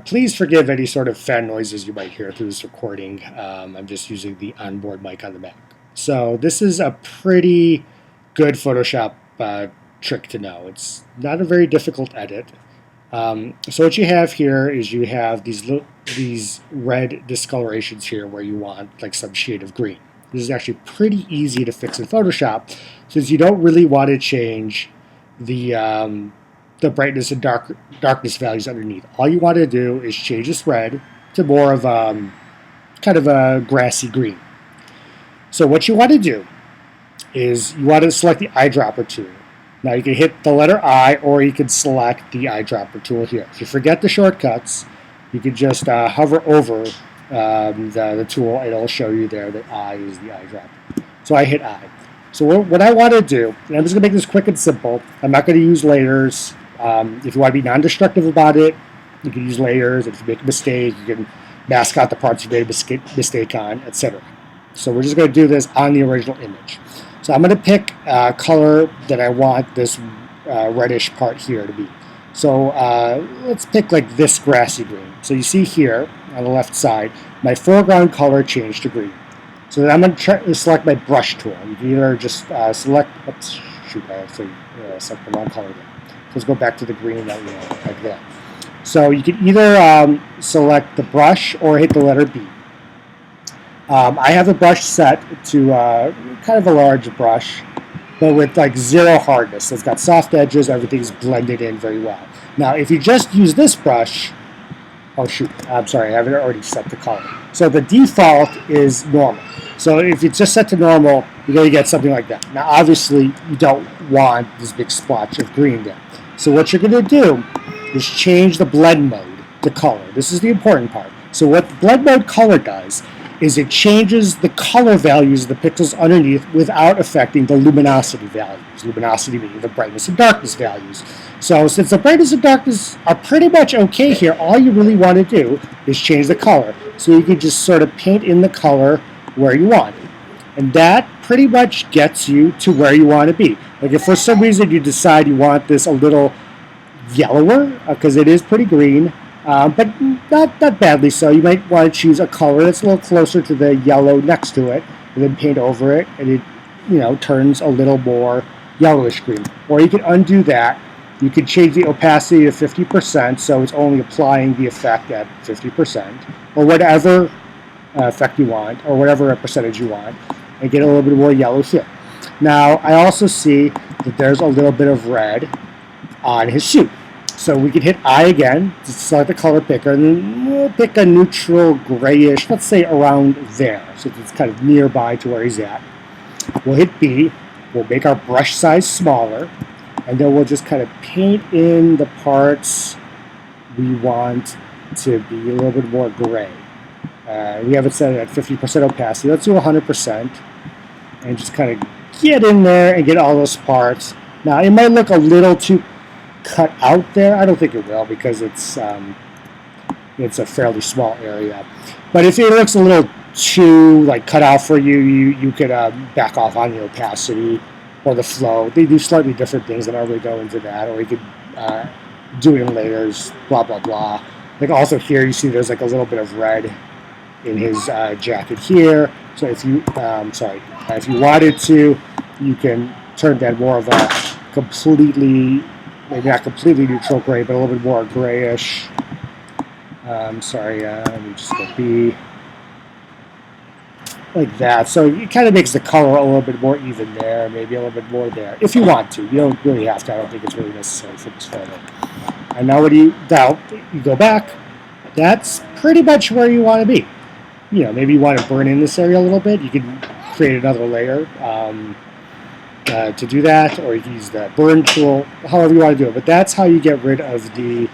Please forgive any sort of fan noises you might hear through this recording. I'm just using the onboard mic on the Mac. So this is a pretty good Photoshop trick to know. It's not a very difficult edit. So what you have here is you have these red discolorations here where you want like some shade of green. This is actually pretty easy to fix in Photoshop since you don't really want to change the brightness and darkness values underneath. All you want to do is change this red to more of kind of a grassy green. So what you want to do is you want to select the eyedropper tool. Now you can hit the letter I, or you can select the eyedropper tool here. If you forget the shortcuts, you can just hover over the tool and it'll show you there that I is the eyedropper. So I hit I. So what I want to do, and I'm just going to make this quick and simple. I'm not going to use layers. If you want to be non-destructive about it, you can use layers. If you make a mistake, you can mask out the parts you made a mistake on, etc. So we're just going to do this on the original image. So I'm going to pick a color that I want this reddish part here to be. So let's pick like this grassy green. So you see here on the left side, my foreground color changed to green. So then I'm going to try to select my brush tool. You can either just select, oops, shoot, I actually select the wrong color there. So let's go back to the green that we have like that. So you can either select the brush or hit the letter B. I have the brush set to kind of a large brush, but with like zero hardness. So it's got soft edges, everything's blended in very well. Now, if you just use this brush, oh shoot, I'm sorry, I haven't already set the color. So the default is normal. So if it's just set to normal, you're going to get something like that. Now, obviously, you don't want this big splotch of green there. So what you're going to do is change the blend mode to color. This is the important part. So what blend mode color does is it changes the color values of the pixels underneath without affecting the luminosity values. Luminosity meaning the brightness and darkness values. So since the brightness and darkness are pretty much okay here, all you really want to do is change the color. So you can just sort of paint in the color where you want. And that pretty much gets you to where you want to be. Like if for some reason you decide you want this a little yellower, because it is pretty green, but not badly so. You might want to choose a color that's a little closer to the yellow next to it, and then paint over it, and it turns a little more yellowish green. Or you can undo that. You can change the opacity to 50%, so it's only applying the effect at 50%, or whatever effect you want, or whatever percentage you want, and get a little bit more yellow here. Now, I also see that there's a little bit of red on his suit. So we can hit I again to select the color picker, and then we'll pick a neutral grayish, let's say around there, so it's kind of nearby to where he's at. We'll hit B, we'll make our brush size smaller, and then we'll just kind of paint in the parts we want to be a little bit more gray. We have it set at 50% opacity. Let's do 100%, and just kind of get in there and get all those parts. Now, it might look a little too cut out there. I don't think it will because it's a fairly small area. But if it looks a little too cut out for you, you could back off on the opacity or the flow. They do slightly different things. I don't really go into that. Or you could do it in layers, blah, blah, blah. Also here, you see there's a little bit of red in his jacket here. So if you, if you wanted to, you can turn that more of a completely, maybe not completely neutral gray, but a little bit more grayish. Let me just go B. Like that. So it kind of makes the color a little bit more even there, maybe a little bit more there, if you want to. You don't really have to. I don't think it's really necessary for this photo. And now you go back, that's pretty much where you want to be. Maybe you want to burn in this area a little bit. You can create another layer to do that, or you can use the burn tool, however you want to do it. But that's how you get rid of the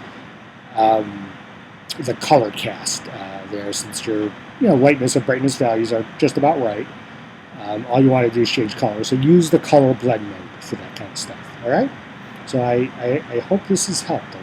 color cast there, since your lightness and brightness values are just about right. All you want to do is change color. So use the color blend mode for that kind of stuff. All right. So I hope this has helped.